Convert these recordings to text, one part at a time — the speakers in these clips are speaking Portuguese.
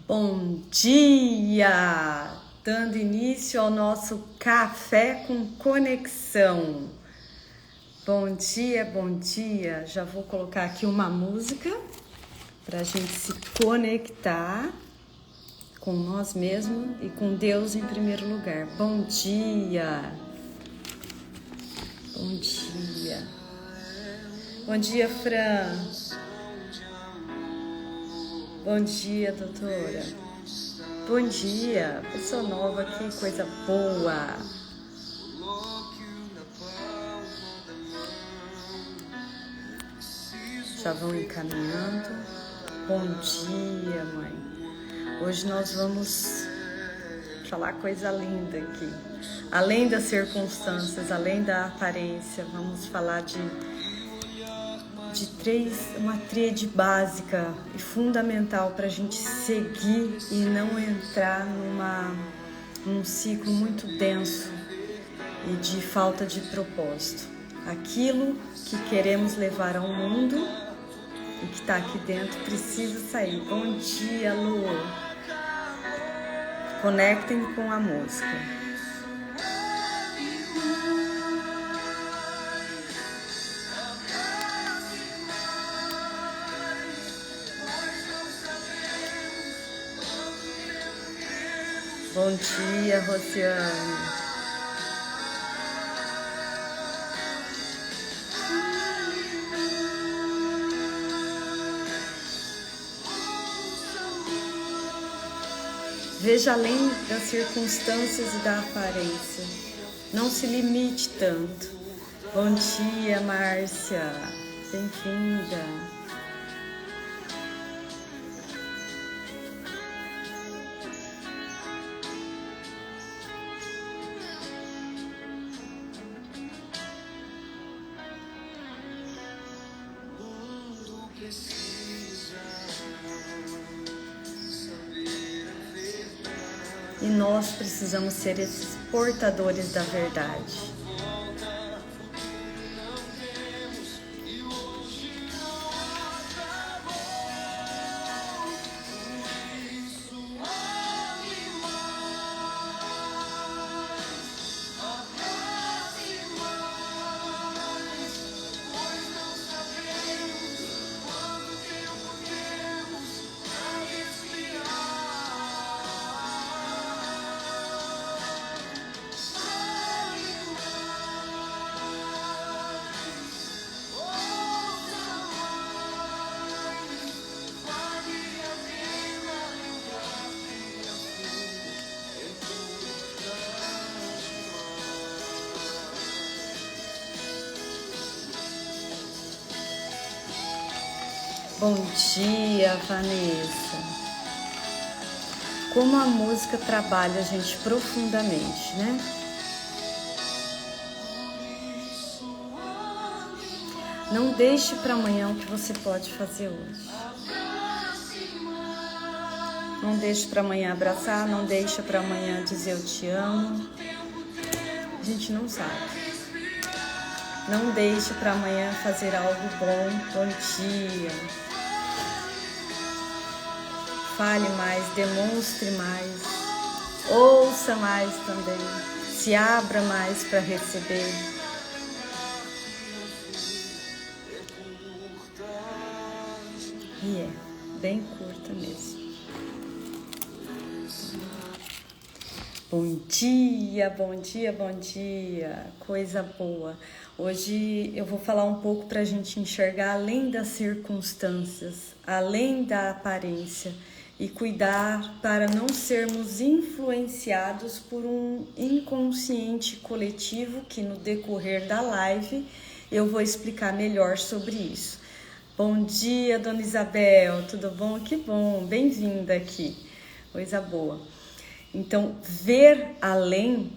Bom dia! Dando início ao nosso Café com Conexão. Bom dia, bom dia. Já vou colocar aqui uma música para a gente se conectar com nós mesmos e com Deus em primeiro lugar. Bom dia! Bom dia! Bom dia, Fran! Bom dia, doutora! Bom dia! Pessoa nova aqui, coisa boa! Já vão encaminhando. Bom dia, mãe! Hoje nós vamos falar coisa linda aqui. Além das circunstâncias, além da aparência, vamos falar de uma tríade básica e fundamental para a gente seguir e não entrar num ciclo muito denso e de falta de propósito. Aquilo que queremos levar ao mundo e que está aqui dentro precisa sair. Bom dia, Lu! Conectem com a música. Bom dia, Rosiane. Veja além das circunstâncias e da aparência. Não se limite tanto. Bom dia, Márcia. Bem-vinda. E nós precisamos ser esses portadores da verdade. Bom dia, Vanessa. Como a música trabalha a gente profundamente, né? Não deixe para amanhã o que você pode fazer hoje. Não deixe para amanhã abraçar, não deixe para amanhã dizer eu te amo. A gente não sabe. Não deixe para amanhã fazer algo bom. Bom dia. Fale mais, demonstre mais, ouça mais também, se abra mais para receber. E é bem curta mesmo. Bom dia, bom dia, bom dia, coisa boa. Hoje eu vou falar um pouco para a gente enxergar além das circunstâncias, além da aparência, e cuidar para não sermos influenciados por um inconsciente coletivo que no decorrer da live eu vou explicar melhor sobre isso. Bom dia, Dona Isabel, tudo bom? Que bom, bem-vinda aqui, coisa boa. Então, ver além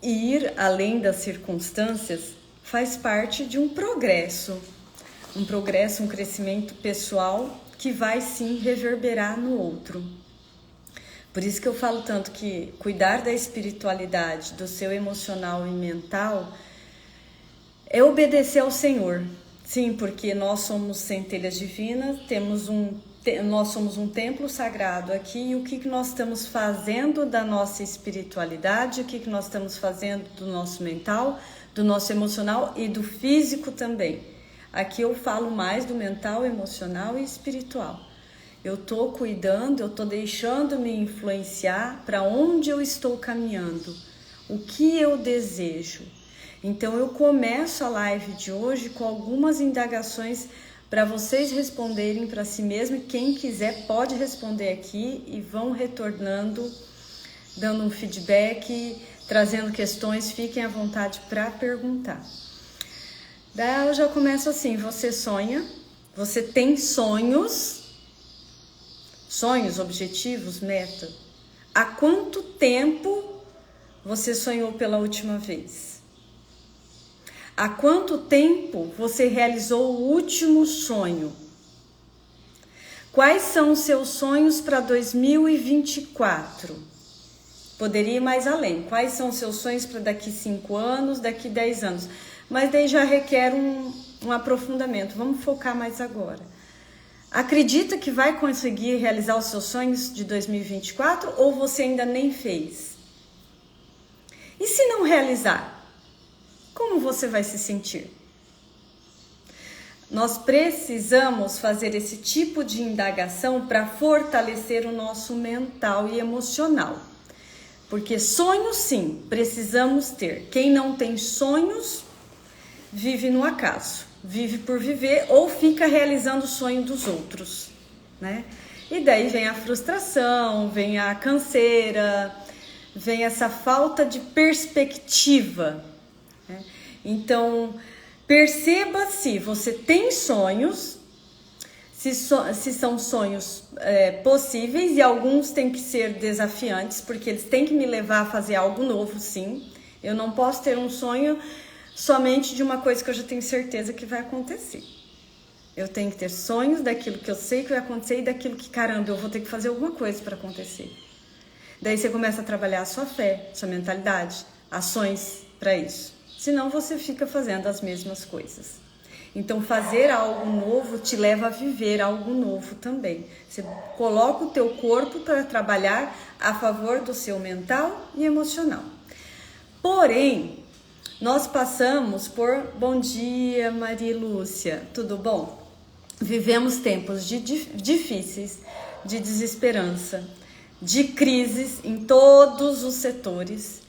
e ir além das circunstâncias faz parte de um progresso, um crescimento pessoal que vai sim reverberar no outro. Por isso que eu falo tanto que cuidar da espiritualidade, do seu emocional e mental é obedecer ao Senhor. Sim, porque nós somos centelhas divinas, temos um nós somos um templo sagrado aqui, e o que nós estamos fazendo da nossa espiritualidade, o que nós estamos fazendo do nosso mental, do nosso emocional e do físico também. Aqui eu falo mais do mental, emocional e espiritual. Eu estou cuidando, eu estou deixando me influenciar para onde eu estou caminhando, o que eu desejo. Então eu começo a live de hoje com algumas indagações para vocês responderem para si mesmo. Quem quiser pode responder aqui e vão retornando, dando um feedback, trazendo questões, fiquem à vontade para perguntar. Daí eu já começo assim: você sonha, você tem sonhos, objetivos, meta. Há quanto tempo você sonhou pela última vez? Há quanto tempo você realizou o último sonho? Quais são os seus sonhos para 2024? Poderia ir mais além. Quais são os seus sonhos para daqui 5 anos, daqui 10 anos? Mas daí já requer um aprofundamento. Vamos focar mais agora. Acredita que vai conseguir realizar os seus sonhos de 2024 ou você ainda nem fez? E se não realizar? Como você vai se sentir? Nós precisamos fazer esse tipo de indagação para fortalecer o nosso mental e emocional. Porque sonhos, sim, precisamos ter. Quem não tem sonhos, vive no acaso. Vive por viver ou fica realizando o sonho dos outros, né? E daí vem a frustração, vem a canseira, vem essa falta de perspectiva. Então, perceba se você tem sonhos, se são sonhos possíveis, e alguns têm que ser desafiantes, porque eles têm que me levar a fazer algo novo, sim. Eu não posso ter um sonho somente de uma coisa que eu já tenho certeza que vai acontecer. Eu tenho que ter sonhos daquilo que eu sei que vai acontecer e daquilo que, caramba, eu vou ter que fazer alguma coisa para acontecer. Daí você começa a trabalhar a sua fé, sua mentalidade, ações para isso. Senão você fica fazendo as mesmas coisas. Então fazer algo novo te leva a viver algo novo também. Você coloca o teu corpo para trabalhar a favor do seu mental e emocional. Porém, nós passamos por... Bom dia, Maria Lúcia, tudo bom? Vivemos tempos difíceis, de desesperança, de crises em todos os setores.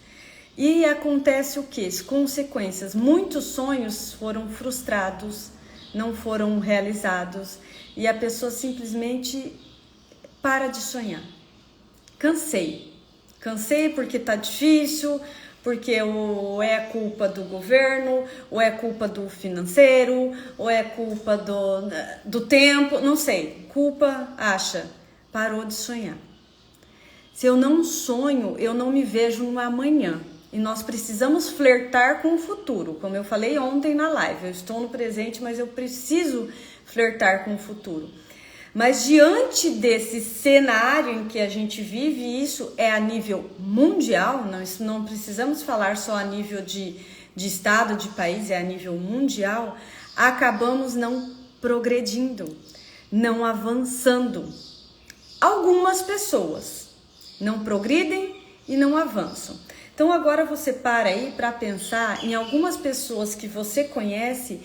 E acontece o que? Consequências. Muitos sonhos foram frustrados, não foram realizados, e a pessoa simplesmente para de sonhar. Cansei porque tá difícil, porque ou é culpa do governo, ou é culpa do financeiro, ou é culpa do tempo, não sei. Culpa, acha, parou de sonhar. Se eu não sonho, eu não me vejo no amanhã. E nós precisamos flertar com o futuro. Como eu falei ontem na live, eu estou no presente, mas eu preciso flertar com o futuro. Mas diante desse cenário em que a gente vive, isso é a nível mundial, não precisamos falar só a nível de estado, de país, é a nível mundial, acabamos não progredindo, não avançando. Algumas pessoas não progridem e não avançam. Então agora você para aí para pensar em algumas pessoas que você conhece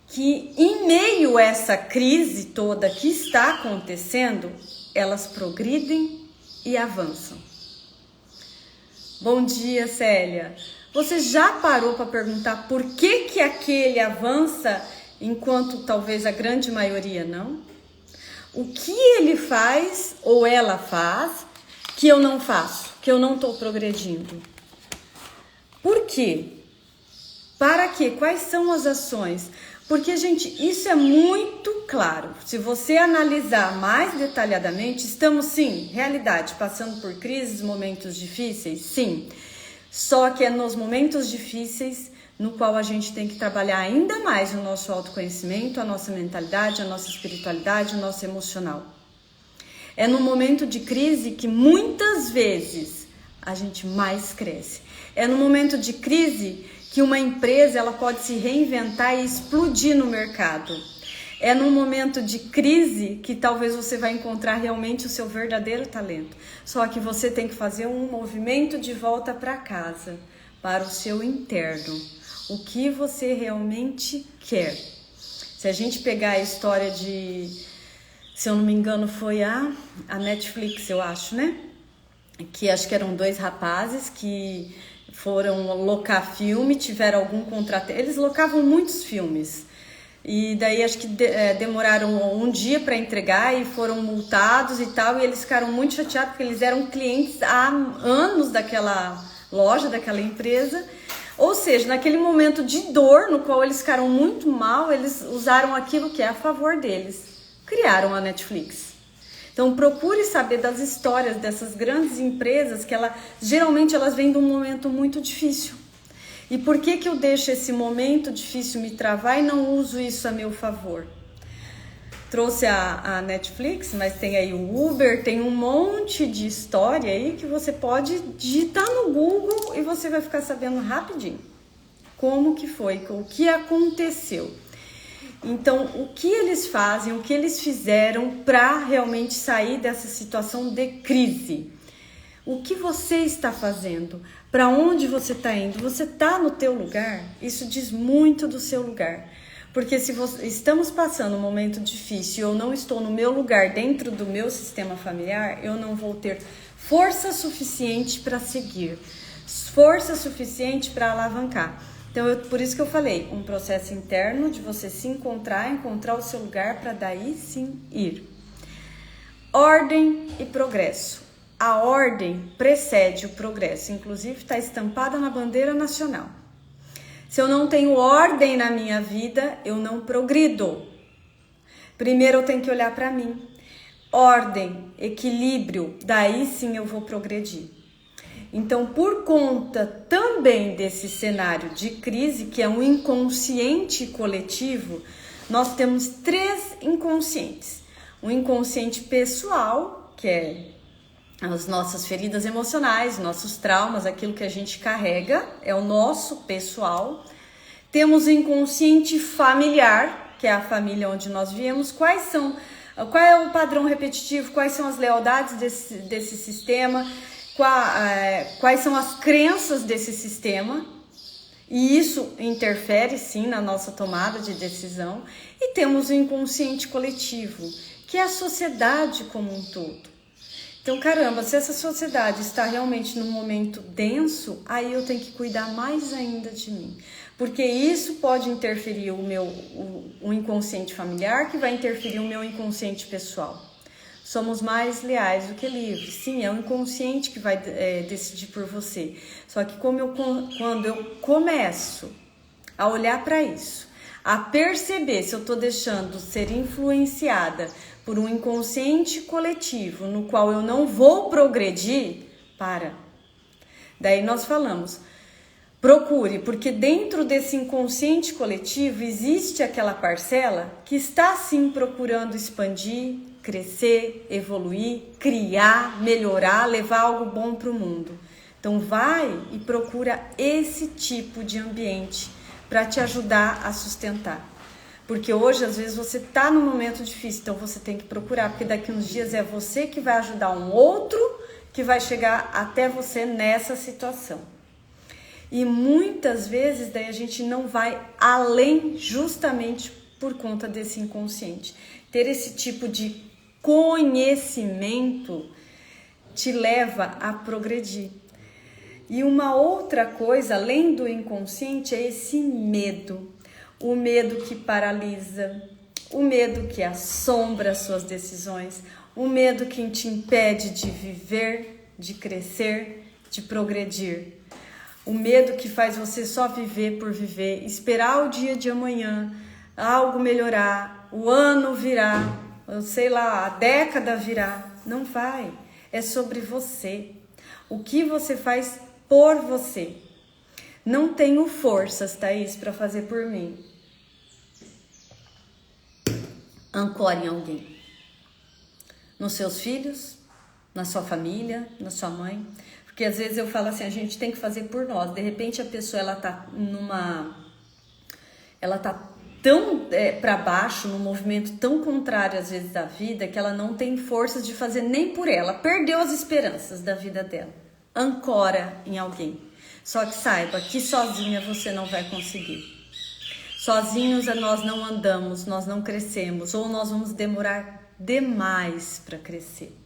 que em meio a essa crise toda que está acontecendo, elas progridem e avançam. Bom dia, Célia. Você já parou para perguntar por que aquele avança enquanto talvez a grande maioria não? O que ele faz ou ela faz que eu não faço, que eu não estou progredindo? Por quê? Para quê? Quais são as ações? Porque, gente, isso é muito claro. Se você analisar mais detalhadamente, estamos, sim, realidade, passando por crises, momentos difíceis, sim. Só que é nos momentos difíceis no qual a gente tem que trabalhar ainda mais o nosso autoconhecimento, a nossa mentalidade, a nossa espiritualidade, o nosso emocional. É no momento de crise que muitas vezes a gente mais cresce. É no momento de crise que uma empresa ela pode se reinventar e explodir no mercado. É num momento de crise que talvez você vai encontrar realmente o seu verdadeiro talento. Só que você tem que fazer um movimento de volta para casa, para o seu interno. O que você realmente quer. Se a gente pegar a história de, se eu não me engano, foi a Netflix, eu acho, né? Que acho que eram 2 rapazes que foram locar filme, tiveram algum contrato. Eles locavam muitos filmes. E daí acho que demoraram um dia para entregar e foram multados e tal. E eles ficaram muito chateados porque eles eram clientes há anos daquela loja, daquela empresa. Ou seja, naquele momento de dor no qual eles ficaram muito mal, eles usaram aquilo que é a favor deles. Criaram a Netflix. Então procure saber das histórias dessas grandes empresas que geralmente elas vêm de um momento muito difícil. E por que eu deixo esse momento difícil me travar e não uso isso a meu favor? Trouxe a Netflix, mas tem aí o Uber, tem um monte de história aí que você pode digitar no Google e você vai ficar sabendo rapidinho como que foi, o que aconteceu. Então, o que eles fazem, o que eles fizeram para realmente sair dessa situação de crise? O que você está fazendo? Para onde você está indo? Você está no teu lugar? Isso diz muito do seu lugar. Porque se estamos passando um momento difícil e eu não estou no meu lugar dentro do meu sistema familiar, eu não vou ter força suficiente para seguir, força suficiente para alavancar. Então, por isso que eu falei, um processo interno de você se encontrar o seu lugar para daí sim ir. Ordem e progresso. A ordem precede o progresso, inclusive está estampada na bandeira nacional. Se eu não tenho ordem na minha vida, eu não progrido. Primeiro eu tenho que olhar para mim. Ordem, equilíbrio, daí sim eu vou progredir. Então, por conta também desse cenário de crise, que é um inconsciente coletivo, nós temos 3 inconscientes. O inconsciente pessoal, que é as nossas feridas emocionais, nossos traumas, aquilo que a gente carrega, é o nosso pessoal. Temos o inconsciente familiar, que é a família onde nós viemos. Qual é o padrão repetitivo? Quais são as lealdades desse sistema? Quais são as crenças desse sistema? E isso interfere sim na nossa tomada de decisão. E temos o inconsciente coletivo, que é a sociedade como um todo. Então, caramba, se essa sociedade está realmente num momento denso, aí eu tenho que cuidar mais ainda de mim. Porque isso pode interferir o inconsciente familiar, que vai interferir o meu inconsciente pessoal. Somos mais leais do que livres. Sim, é o inconsciente que vai decidir por você. Só que quando eu começo a olhar para isso, a perceber se eu estou deixando ser influenciada por um inconsciente coletivo no qual eu não vou progredir, Daí nós falamos, procure, porque dentro desse inconsciente coletivo existe aquela parcela que está sim procurando expandir, crescer, evoluir, criar, melhorar, levar algo bom para o mundo. Então vai e procura esse tipo de ambiente para te ajudar a sustentar. Porque hoje, às vezes, você está num momento difícil, então você tem que procurar, porque daqui uns dias é você que vai ajudar um outro que vai chegar até você nessa situação. E muitas vezes, daí a gente não vai além justamente por conta desse inconsciente. Ter esse tipo de conhecimento te leva a progredir. E uma outra coisa, além do inconsciente, é esse medo. O medo que paralisa, o medo que assombra as suas decisões, o medo que te impede de viver, de crescer, de progredir. O medo que faz você só viver por viver, esperar o dia de amanhã, algo melhorar, o ano virar, sei lá, a década virar. Não vai, é sobre você. O que você faz por você. Não tenho forças, Thaís, para fazer por mim. Ancore em alguém. Nos seus filhos, na sua família, na sua mãe. Porque às vezes eu falo assim, a gente tem que fazer por nós. De repente a pessoa ela tá tão para baixo, num movimento tão contrário às vezes da vida, que ela não tem forças de fazer nem por ela. Perdeu as esperanças da vida dela. Ancora em alguém. Só que saiba que sozinha você não vai conseguir. Sozinhos nós não andamos, nós não crescemos, ou nós vamos demorar demais para crescer.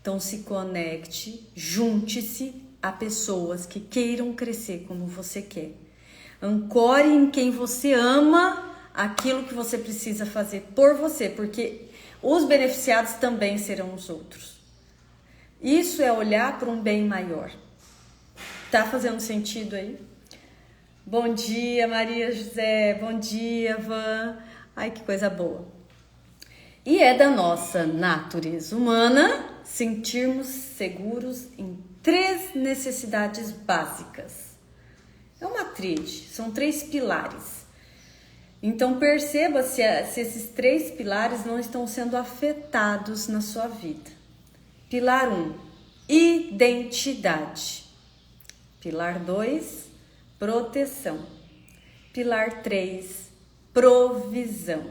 Então se conecte, junte-se a pessoas que queiram crescer como você quer. Ancore em quem você ama, aquilo que você precisa fazer por você, porque os beneficiados também serão os outros. Isso é olhar para um bem maior. Tá fazendo sentido aí? Bom dia, Maria José. Bom dia, Van. Ai, que coisa boa. E é da nossa natureza humana sentirmos seguros em 3 necessidades básicas. É uma tríade, são 3 pilares. Então perceba se esses 3 pilares não estão sendo afetados na sua vida. Pilar 1, identidade. Pilar 2, proteção. Pilar 3, provisão.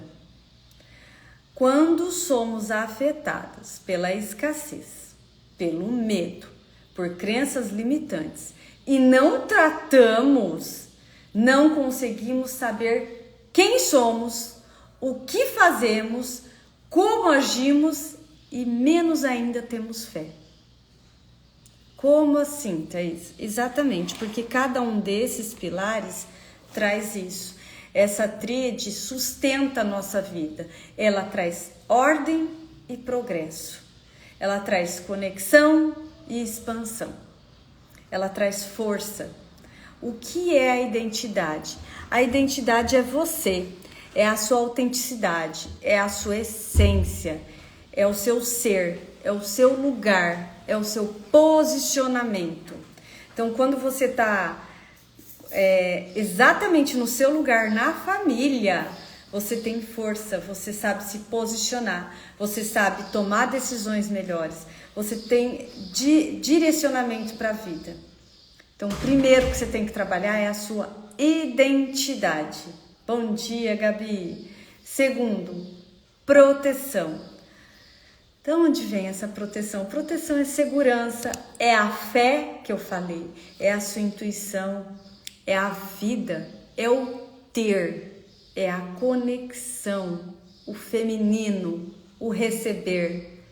Quando somos afetados pela escassez, pelo medo, por crenças limitantes e não tratamos, não conseguimos saber quem somos, o que fazemos, como agimos e menos ainda temos fé. Como assim, Thaís? Exatamente, porque cada um desses pilares traz isso. Essa tríade sustenta a nossa vida. Ela traz ordem e progresso. Ela traz conexão e expansão. Ela traz força. O que é a identidade? A identidade é você, é a sua autenticidade, é a sua essência, é o seu ser, é o seu lugar, é o seu posicionamento. Então, quando você está exatamente no seu lugar, na família, você tem força, você sabe se posicionar, você sabe tomar decisões melhores, você tem direcionamento para a vida. Então, o primeiro que você tem que trabalhar é a sua identidade. Bom dia, Gabi. Segundo, proteção. Então, onde vem essa proteção? Proteção é segurança, é a fé que eu falei, é a sua intuição, é a vida, é o ter, é a conexão, o feminino, o receber.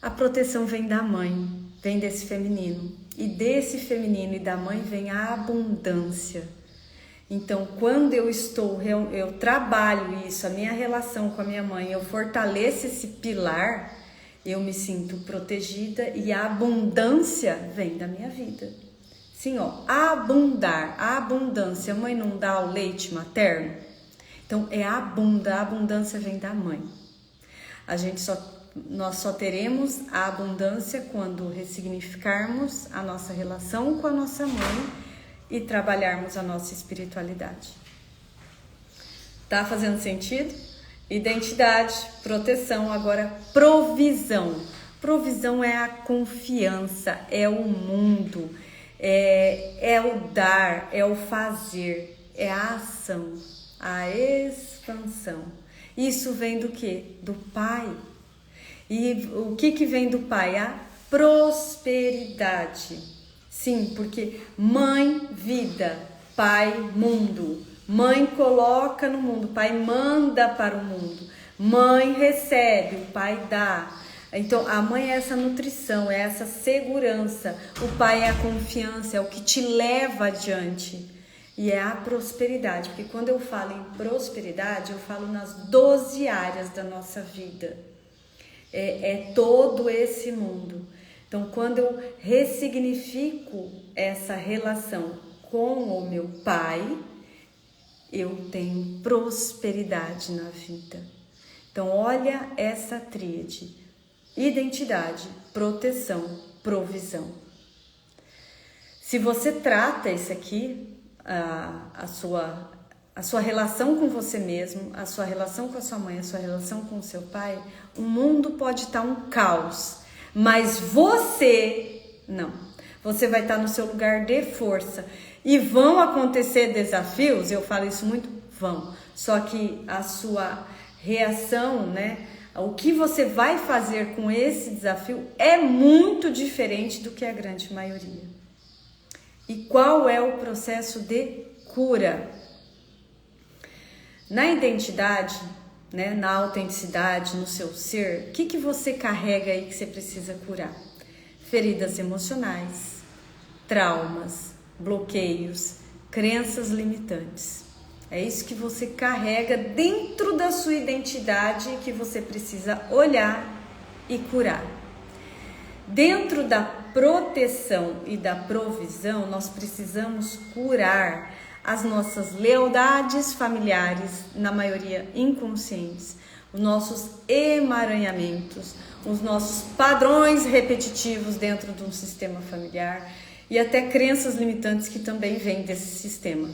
A proteção vem da mãe, vem desse feminino. E desse feminino e da mãe vem a abundância. Então, quando eu trabalho isso, a minha relação com a minha mãe, eu fortaleço esse pilar, eu me sinto protegida e a abundância vem da minha vida. Sim, ó, abundar, a abundância. A mãe não dá o leite materno? Então, a abundância vem da mãe. Nós só teremos a abundância quando ressignificarmos a nossa relação com a nossa mãe e trabalharmos a nossa espiritualidade. Tá fazendo sentido? Identidade, proteção, agora provisão. Provisão é a confiança, é o mundo, é o dar, é o fazer, é a ação, a expansão. Isso vem do quê? Do Pai. E o que vem do Pai? A prosperidade. Sim, porque mãe, vida, pai, mundo. Mãe coloca no mundo, pai manda para o mundo. Mãe recebe, o pai dá. Então, a mãe é essa nutrição, é essa segurança. O pai é a confiança, é o que te leva adiante. E é a prosperidade, porque quando eu falo em prosperidade, eu falo nas 12 áreas da nossa vida. É todo esse mundo. Então, quando eu ressignifico essa relação com o meu pai, eu tenho prosperidade na vida. Então, olha essa tríade: identidade, proteção, provisão. Se você trata isso aqui, a sua relação com você mesmo, a sua relação com a sua mãe, a sua relação com o seu pai, o mundo pode estar um caos, mas você não. Você vai estar no seu lugar de força. E vão acontecer desafios, eu falo isso muito, vão. Só que a sua reação, né? O que você vai fazer com esse desafio é muito diferente do que a grande maioria. E qual é o processo de cura? Na identidade, né, na autenticidade, no seu ser, o que você carrega aí que você precisa curar? Feridas emocionais, traumas, bloqueios, crenças limitantes. É isso que você carrega dentro da sua identidade que você precisa olhar e curar. Dentro da proteção e da provisão, nós precisamos curar as nossas lealdades familiares, na maioria inconscientes, os nossos emaranhamentos, os nossos padrões repetitivos dentro de um sistema familiar e até crenças limitantes que também vêm desse sistema.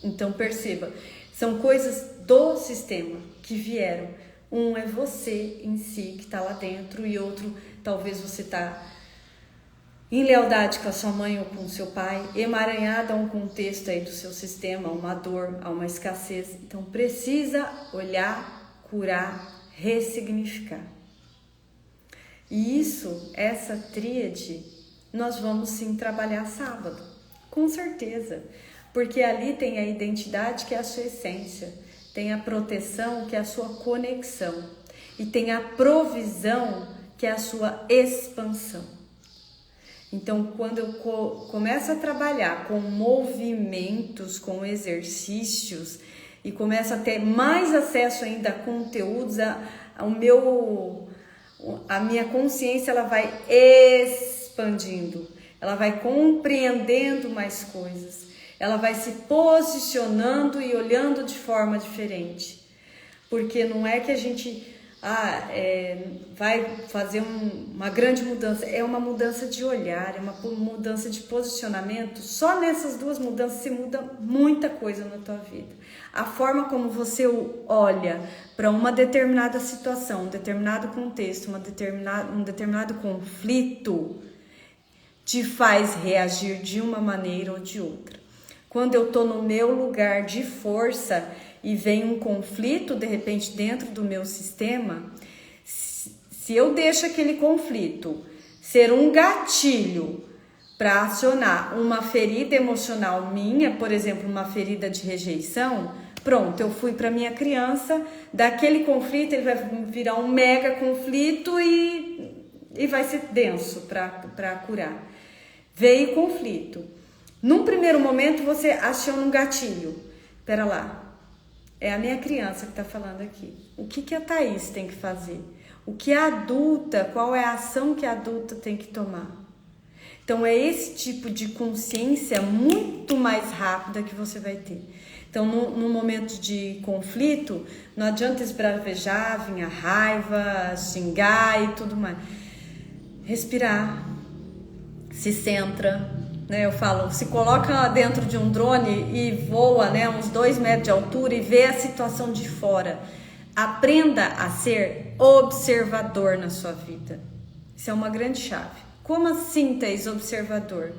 Então perceba, são coisas do sistema que vieram. Um é você em si que está lá dentro e outro, talvez você está em lealdade com a sua mãe ou com o seu pai, emaranhada a um contexto aí do seu sistema, a uma dor, a uma escassez. Então precisa olhar, curar, ressignificar. E isso, essa tríade, nós vamos sim trabalhar sábado, com certeza. Porque ali tem a identidade, que é a sua essência, tem a proteção, que é a sua conexão, e tem a provisão, que é a sua expansão. Então, quando eu começo a trabalhar com movimentos, com exercícios, e começo a ter mais acesso ainda a conteúdos, a minha consciência ela vai expandindo, ela vai compreendendo mais coisas. Ela vai se posicionando e olhando de forma diferente. Porque não é que a gente vai fazer uma grande mudança. É uma mudança de olhar, é uma mudança de posicionamento. Só nessas duas mudanças se muda muita coisa na tua vida. A forma como você olha para uma determinada situação, um determinado contexto, um determinado conflito, te faz reagir de uma maneira ou de outra. Quando eu estou no meu lugar de força e vem um conflito, de repente, dentro do meu sistema, se eu deixo aquele conflito ser um gatilho para acionar uma ferida emocional minha, por exemplo, uma ferida de rejeição, pronto, eu fui para minha criança, daquele conflito ele vai virar um mega conflito e vai ser denso para curar. Veio conflito. Num primeiro momento você aciona um gatilho. Pera lá, é a minha criança que está falando aqui. O que a Thaís tem que fazer? O que a adulta, qual é a ação que a adulta tem que tomar? Então é esse tipo de consciência muito mais rápida que você vai ter. Então no momento de conflito, não adianta esbravejar, vir a raiva, xingar e tudo mais. Respirar, se centra. Eu falo, se coloca dentro de um drone e voa, uns 2 metros de altura e vê a situação de fora. Aprenda a ser observador na sua vida. Isso é uma grande chave. Como assim, Thaís, observador?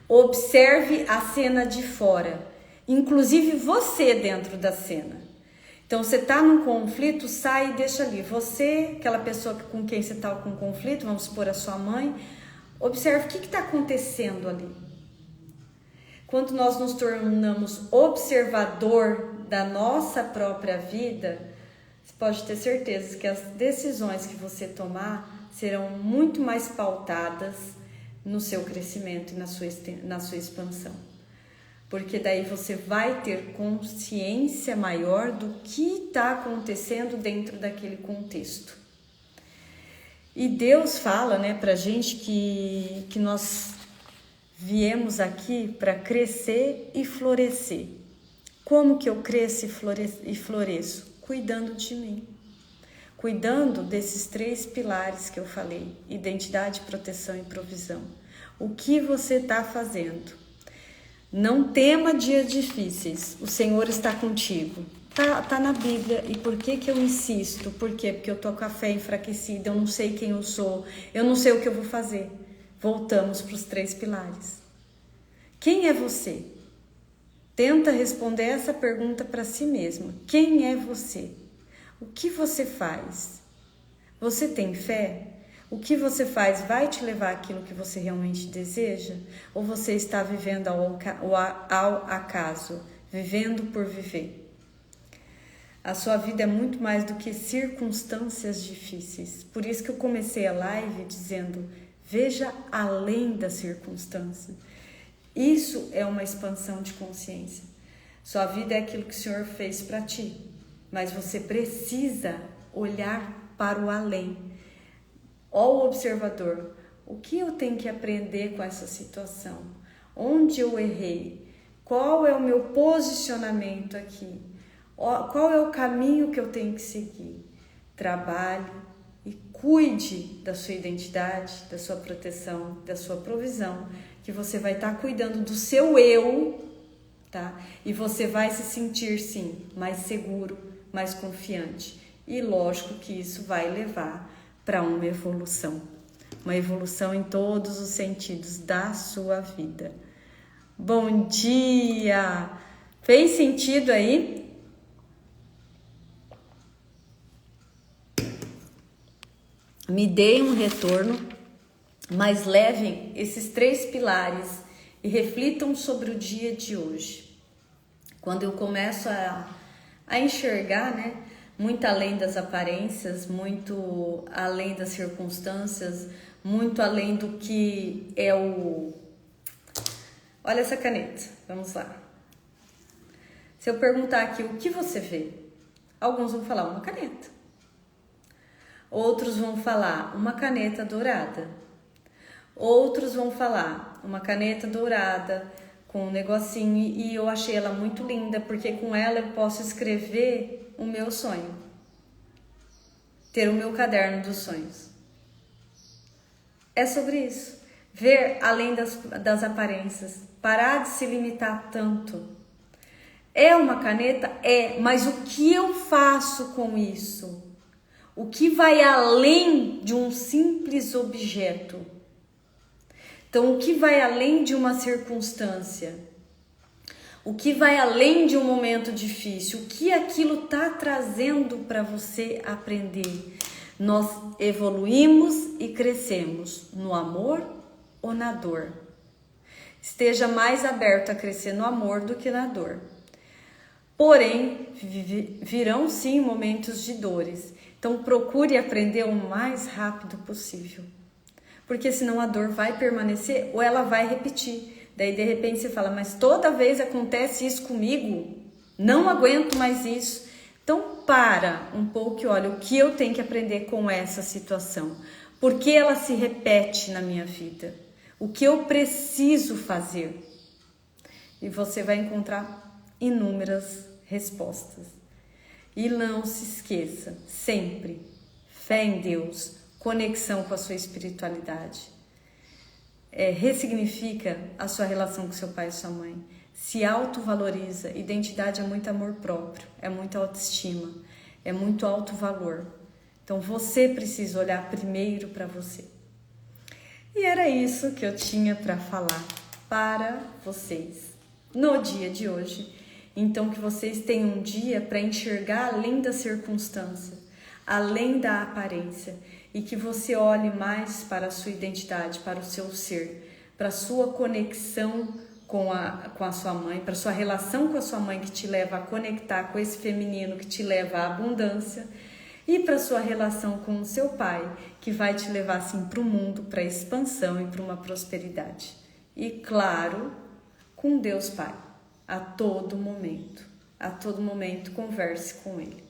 Observe a cena de fora, inclusive você dentro da cena. Então, você está num conflito, sai e deixa ali. Você, aquela pessoa com quem você está com conflito, vamos supor a sua mãe, observe o que está acontecendo ali. Quando nós nos tornamos observador da nossa própria vida, você pode ter certeza que as decisões que você tomar serão muito mais pautadas no seu crescimento e na sua expansão. Porque daí você vai ter consciência maior do que está acontecendo dentro daquele contexto. E Deus fala, pra gente que nós viemos aqui para crescer e florescer. Como que eu cresço e floresço? Cuidando de mim. Cuidando desses 3 pilares que eu falei: identidade, proteção e provisão. O que você está fazendo? Não tema dias difíceis. O Senhor está contigo. Tá na Bíblia. E por que eu insisto? Por quê? Porque eu tô com a fé enfraquecida, eu não sei quem eu sou, eu não sei o que eu vou fazer. Voltamos para os 3 pilares. Quem é você? Tenta responder essa pergunta para si mesmo. Quem é você? O que você faz? Você tem fé? O que você faz vai te levar àquilo que você realmente deseja? Ou você está vivendo ao acaso, vivendo por viver? A sua vida é muito mais do que circunstâncias difíceis. Por isso que eu comecei a live dizendo, veja além da circunstância. Isso é uma expansão de consciência. Sua vida é aquilo que o Senhor fez para ti, mas você precisa olhar para o além. Ó o observador, o que eu tenho que aprender com essa situação? Onde eu errei? Qual é o meu posicionamento aqui? Qual é o caminho que eu tenho que seguir? Trabalhe e cuide da sua identidade, da sua proteção, da sua provisão, que você vai estar cuidando do seu eu, tá? E você vai se sentir, sim, mais seguro, mais confiante. E lógico que isso vai levar para uma evolução em todos os sentidos da sua vida. Bom dia! Fez sentido aí? Me deem um retorno, mas levem esses 3 pilares e reflitam sobre o dia de hoje. Quando eu começo a enxergar, né, muito além das aparências, muito além das circunstâncias, muito além do que é o... Olha essa caneta, vamos lá. Se eu perguntar aqui o que você vê, alguns vão falar uma caneta. Outros vão falar uma caneta dourada. Outros vão falar uma caneta dourada com um negocinho e eu achei ela muito linda porque com ela eu posso escrever o meu sonho. Ter o meu caderno dos sonhos. É sobre isso. Ver além das aparências. Parar de se limitar tanto. É uma caneta? É, mas o que eu faço com isso? O que vai além de um simples objeto? Então, o que vai além de uma circunstância? O que vai além de um momento difícil? O que aquilo está trazendo para você aprender? Nós evoluímos e crescemos no amor ou na dor? Esteja mais aberto a crescer no amor do que na dor. Porém, virão sim momentos de dores. Então procure aprender o mais rápido possível. Porque senão a dor vai permanecer ou ela vai repetir. Daí de repente você fala, mas toda vez acontece isso comigo? Não aguento mais isso. Então para um pouco e olha o que eu tenho que aprender com essa situação. Por que ela se repete na minha vida? O que eu preciso fazer? E você vai encontrar inúmeras respostas. E não se esqueça, sempre, fé em Deus, conexão com a sua espiritualidade. Ressignifica a sua relação com seu pai e sua mãe. Se autovaloriza. Identidade é muito amor próprio, é muita autoestima, é muito alto valor. Então você precisa olhar primeiro para você. E era isso que eu tinha para falar para vocês no dia de hoje. Então que vocês tenham um dia para enxergar além da circunstância, além da aparência, e que você olhe mais para a sua identidade, para o seu ser, para a sua conexão com a sua mãe, para a sua relação com a sua mãe que te leva a conectar com esse feminino que te leva à abundância, e para a sua relação com o seu pai, que vai te levar assim para o mundo, para a expansão e para uma prosperidade. E claro, com Deus Pai, a todo momento converse com Ele.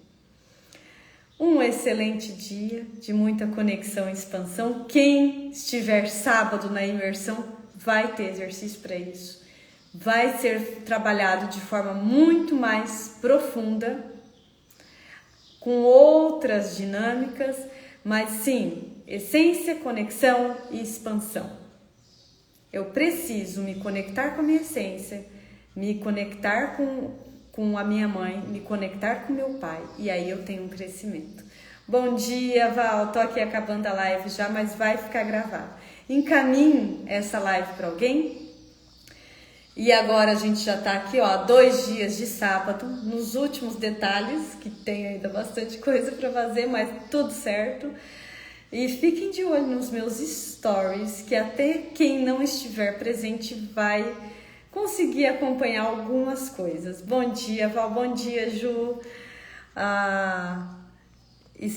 Um excelente dia de muita conexão e expansão. Quem estiver sábado na imersão vai ter exercício para isso. Vai ser trabalhado de forma muito mais profunda, com outras dinâmicas, mas sim, essência, conexão e expansão. Eu preciso me conectar com a minha essência, me conectar com a minha mãe, me conectar com meu pai, e aí eu tenho um crescimento. Bom dia, Val, tô aqui acabando a live já, mas vai ficar gravado. Encaminhe essa live para alguém E agora a gente já tá aqui, ó, 2 dias de sábado, nos últimos detalhes, que tem ainda bastante coisa para fazer, mas tudo certo. E fiquem de olho nos meus stories, que até quem não estiver presente vai conseguir acompanhar algumas coisas. Bom dia, Val, bom dia, Ju.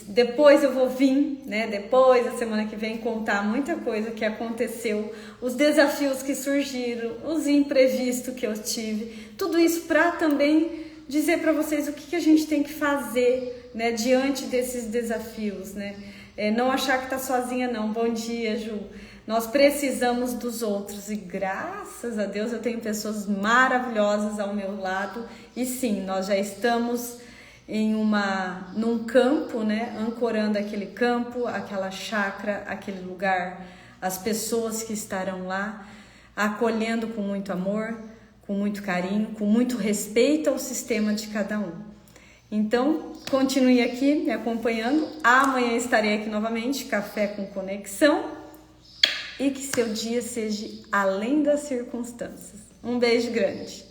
Depois eu vou vir, né? Depois, a semana que vem, contar muita coisa que aconteceu, os desafios que surgiram, os imprevistos que eu tive, tudo isso para também dizer para vocês o que a gente tem que fazer, né? Diante desses desafios, né? Não achar que tá sozinha, não. Bom dia, Ju. Nós precisamos dos outros e graças a Deus eu tenho pessoas maravilhosas ao meu lado e sim, nós já estamos num campo, né, ancorando aquele campo, aquela chácara, aquele lugar, as pessoas que estarão lá, acolhendo com muito amor, com muito carinho, com muito respeito ao sistema de cada um. Então, continue aqui me acompanhando. Amanhã estarei aqui novamente, Café com Conexão. E que seu dia seja além das circunstâncias. Um beijo grande.